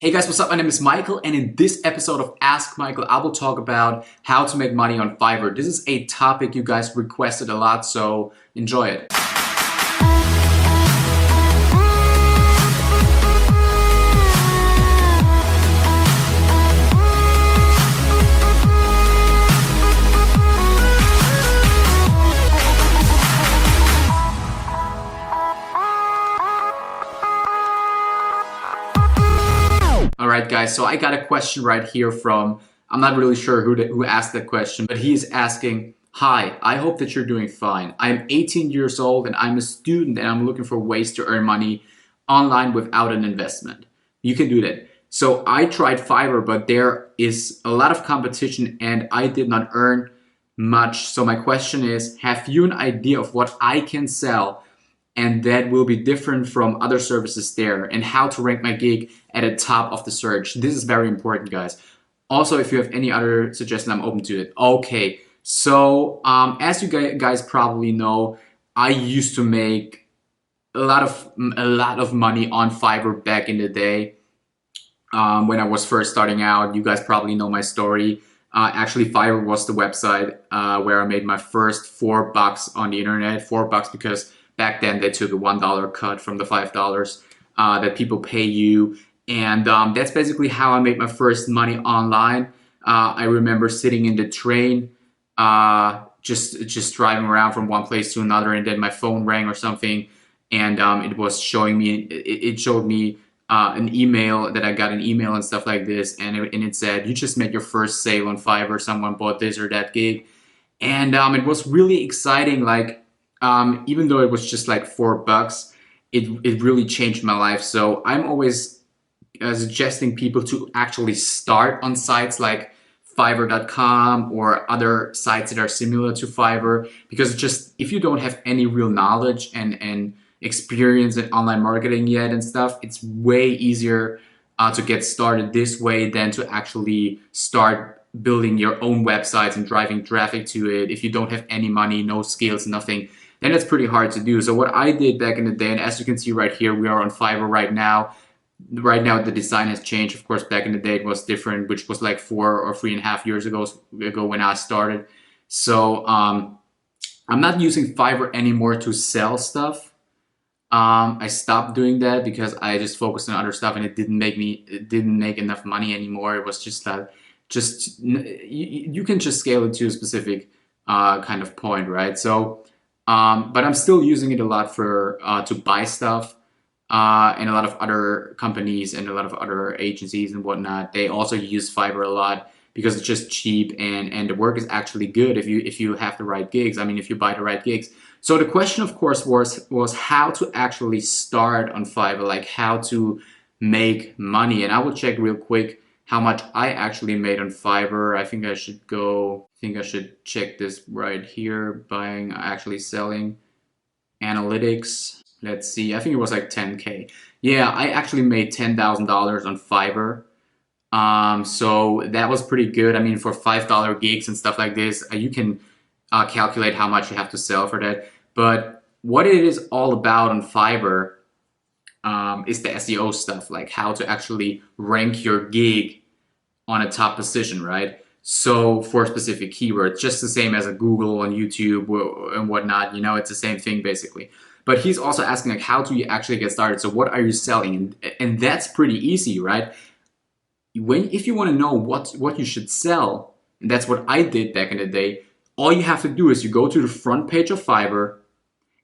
Hey guys, what's up? My name is Michael, and in this episode of Ask Michael, I will talk about how to make money on Fiverr. This is a topic you guys requested a lot, so enjoy it. All right, guys, so I got a question right here from, I'm not really sure who asked that question, but he's asking, hi, I hope that you're doing fine. I'm 18 years old and I'm a student and I'm looking for ways to earn money online without an investment. You can do that. So I tried Fiverr, but there is a lot of competition and I did not earn much. So my question is, have you an idea of what I can sell and that will be different from other services there, and how to rank my gig at the top of the search? This is very important, guys. Also, if you have any other suggestion, I'm open to it. Okay, so as you guys probably know, I used to make a lot of money on Fiverr back in the day. When I was first starting out, you guys probably know my story. Actually, Fiverr was the website where I made my first $4 on the internet. $4 because back then they took a $1 cut from the $5 that people pay you, and that's basically how I made my first money online. I remember sitting in the train, just driving around from one place to another, and then my phone rang or something, and it was showing me. It showed me an email that I got an email and stuff like this, and it said, you just made your first sale on Fiverr. Someone bought this or that gig, and it was really exciting. Like, even though it was just like $4, it really changed my life. So I'm always suggesting people to actually start on sites like Fiverr.com or other sites that are similar to Fiverr, because just if you don't have any real knowledge and experience in online marketing yet and stuff, it's way easier to get started this way than to actually start building your own websites and driving traffic to it. If you don't have any money, no skills, nothing, then it's pretty hard to do. So what I did back in the day, and as you can see right here, we are on Fiverr right now. Right now the design has changed. Of course, back in the day it was different, which was like 4 or 3.5 years ago when I started. So I'm not using Fiverr anymore to sell stuff. I stopped doing that because I just focused on other stuff, and it didn't make enough money anymore. It was just that you can just scale it to a specific kind of point, right? So but I'm still using it a lot for to buy stuff, and a lot of other companies and a lot of other agencies and whatnot, they also use Fiverr a lot because it's just cheap, and the work is actually good if you have the right gigs. I mean, if you buy the right gigs. So the question, of course, was how to actually start on Fiverr, like how to make money. And I will check real quick how much I actually made on Fiverr. I think I should check this right here, buying, actually selling, analytics. Let's see, I think it was like 10K. Yeah, I actually made $10,000 on Fiverr. So that was pretty good. I mean, for $5 gigs and stuff like this, you can calculate how much you have to sell for that. But what it is all about on Fiverr is the SEO stuff, like how to actually rank your gig on a top position, right? So for specific keywords, just the same as a Google and YouTube and whatnot, you know, it's the same thing basically. But he's also asking, like, how do you actually get started? So what are you selling? And that's pretty easy, right? If you want to know what you should sell, and that's what I did back in the day, all you have to do is you go to the front page of Fiverr,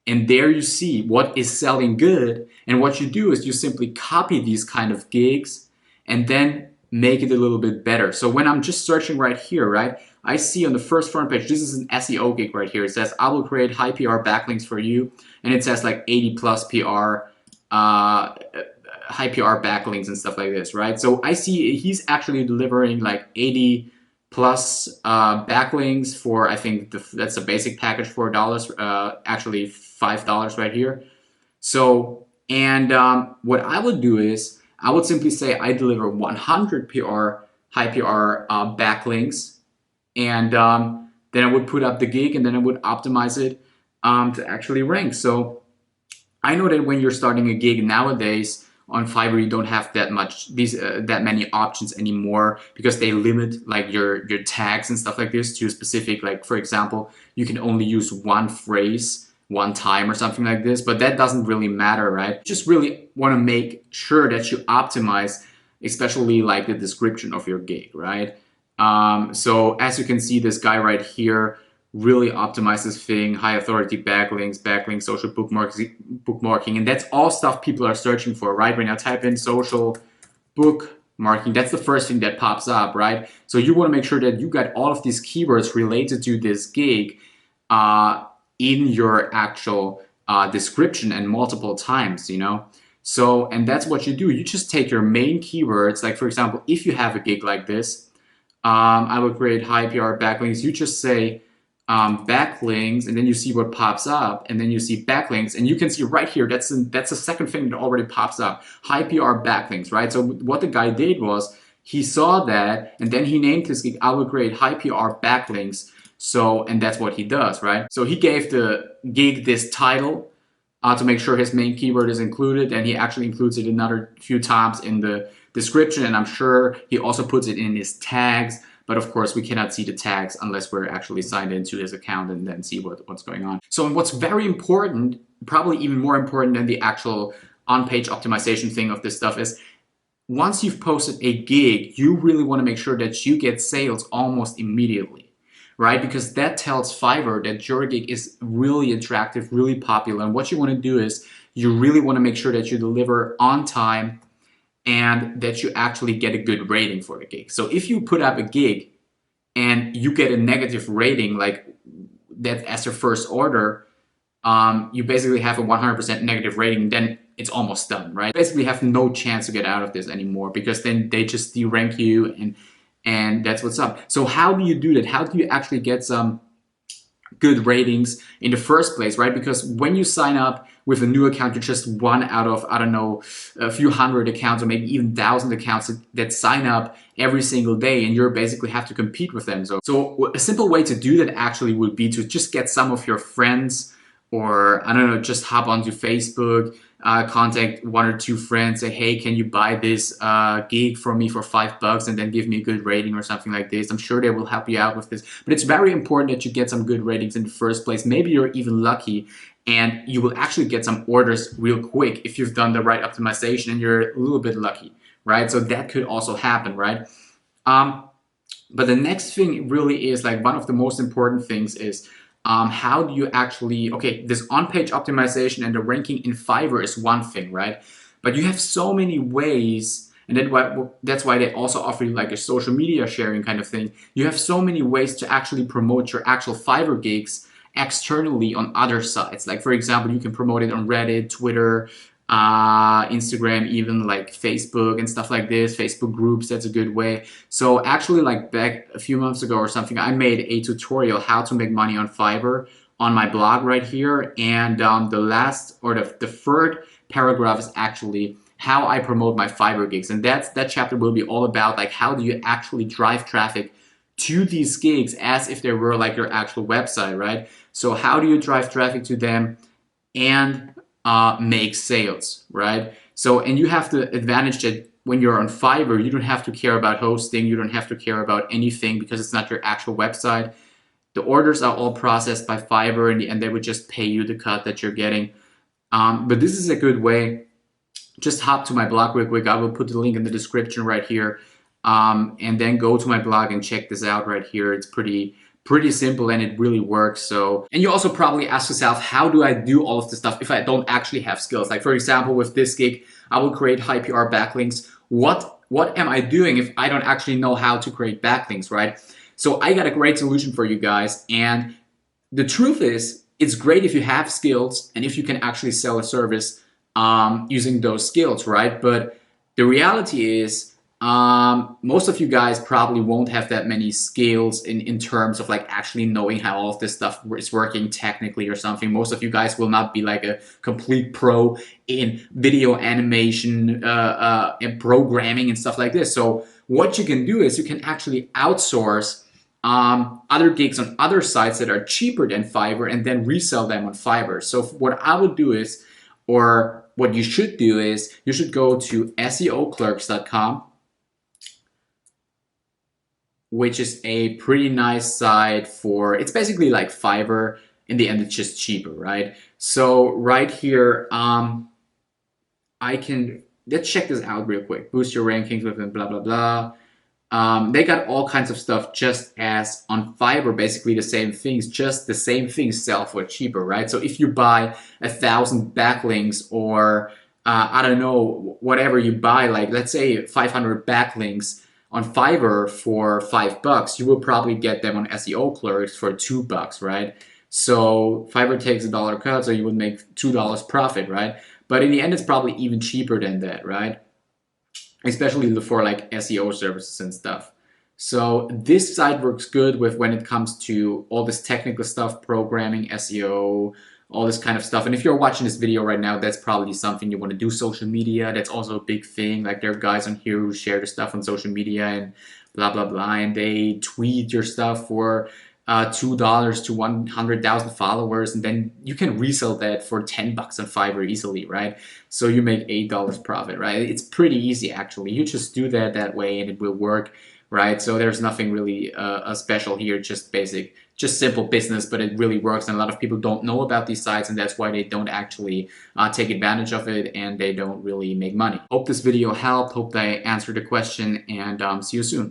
and there you see what is selling good. And what you do is you simply copy these kind of gigs and then make it a little bit better. So when I'm just searching right here, right, I see on the first front page, this is an SEO gig right here. It says, I will create high PR backlinks for you. And it says like 80 plus PR, high PR backlinks and stuff like this, right? So I see he's actually delivering like 80 plus backlinks for, I think that's a basic package for $4, actually $5 right here. So, and what I would do is I would simply say I deliver 100 PR, high PR backlinks, and then I would put up the gig, and then I would optimize it to actually rank. So I know that when you're starting a gig nowadays on Fiverr you don't have that many options anymore, because they limit like your tags and stuff like this to a specific, like for example, you can only use one phrase one time or something like this, but that doesn't really matter, right? You just really want to make sure that you optimize, especially like the description of your gig, right? So as you can see, this guy right here really optimizes thing, high authority backlinks, social bookmarking, and that's all stuff people are searching for, right? When I type in social bookmarking, that's the first thing that pops up, right? So you want to make sure that you got all of these keywords related to this gig in your actual description and multiple times, you know? So, and that's what you do. You just take your main keywords, like for example, if you have a gig like this, I would create high PR backlinks. You just say backlinks, and then you see what pops up, and then you see backlinks, and you can see right here, that's the second thing that already pops up, high PR backlinks, right? So what the guy did was he saw that, and then he named his gig, I will create high PR backlinks. So, and that's what he does, right? So he gave the gig this title to make sure his main keyword is included, and he actually includes it another few times in the description, and I'm sure he also puts it in his tags, but of course we cannot see the tags unless we're actually signed into his account and then see what's going on. So what's very important, probably even more important than the actual on-page optimization thing of this stuff, is once you've posted a gig, you really want to make sure that you get sales almost immediately, right? Because that tells Fiverr that your gig is really attractive, really popular, and what you want to do is you really want to make sure that you deliver on time and that you actually get a good rating for the gig. So if you put up a gig and you get a negative rating, like that as your first order, you basically have a 100% negative rating, then it's almost done, right? Basically have no chance to get out of this anymore, because then they just de-rank you, and that's what's up. So how do you do that? How do you actually get some good ratings in the first place, right? Because when you sign up with a new account, you're just one out of, I don't know, a few hundred accounts or maybe even 1,000 accounts that sign up every single day, and you basically have to compete with them. So a simple way to do that actually would be to just get some of your friends, or I don't know, just hop onto Facebook, contact one or two friends, say, hey, can you buy this gig for me for $5 and then give me a good rating or something like this. I'm sure they will help you out with this. But it's very important that you get some good ratings in the first place. Maybe you're even lucky and you will actually get some orders real quick if you've done the right optimization and you're a little bit lucky, right? So that could also happen, right? But the next thing really is, like, one of the most important things is how do you actually, okay, this on-page optimization and the ranking in Fiverr is one thing, right? But you have so many ways, and that's why they also offer you like a social media sharing kind of thing. You have so many ways to actually promote your actual Fiverr gigs externally on other sites. Like, for example, you can promote it on Reddit, Twitter, Instagram, even like Facebook and stuff like this, Facebook groups, that's a good way. So actually, like back a few months ago or something, I made a tutorial how to make money on Fiverr on my blog right here. And the last, or the third paragraph is actually how I promote my Fiverr gigs. And that chapter will be all about like how do you actually drive traffic to these gigs as if they were like your actual website, right? So how do you drive traffic to them and make sales, right? So, and you have the advantage that when you're on Fiverr, you don't have to care about hosting, you don't have to care about anything because it's not your actual website. The orders are all processed by Fiverr, and they would just pay you the cut that you're getting. But this is a good way. Just hop to my blog real quick. I will put the link in the description right here. And then go to my blog and check this out right here. It's pretty simple and it really works. So, and you also probably ask yourself, how do I do all of this stuff if I don't actually have skills? Like, for example, with this gig, I will create high PR backlinks. What am I doing if I don't actually know how to create backlinks, right? So I got a great solution for you guys. And the truth is, it's great if you have skills and if you can actually sell a service using those skills, right? But the reality is, most of you guys probably won't have that many skills in terms of like actually knowing how all of this stuff is working technically or something. Most of you guys will not be like a complete pro in video animation and programming and stuff like this. So what you can do is you can actually outsource other gigs on other sites that are cheaper than Fiverr and then resell them on Fiverr. So what I would do is, or what you should do is you should go to SEOclerks.com, which is a pretty nice site for, it's basically like Fiverr. In the end, it's just cheaper, right? So right here, let's check this out real quick. Boost your rankings with blah, blah, blah. They got all kinds of stuff just as on Fiverr, basically the same things, just the same things sell for cheaper, right? So if you buy 1,000 backlinks or I don't know, whatever you buy, like let's say 500 backlinks on Fiverr for $5, you will probably get them on SEO Clerks for $2, right? So Fiverr takes $1 cut, so you would make $2 profit, right? But in the end, it's probably even cheaper than that, right? Especially for like SEO services and stuff. So this site works good with when it comes to all this technical stuff, programming, SEO, all this kind of stuff. And if you're watching this video right now, that's probably something you want to do. Social media, that's also a big thing. Like there are guys on here who share the stuff on social media and blah, blah, blah. And they tweet your stuff for $2 to 100,000 followers, and then you can resell that for $10 on Fiverr easily, right? So you make $8 profit, right? It's pretty easy actually. You just do that way and it will work, right? So there's nothing really special here, just basic, just simple business, but it really works. And a lot of people don't know about these sites, and that's why they don't actually take advantage of it, and they don't really make money. Hope this video helped. Hope I answered the question, and see you soon.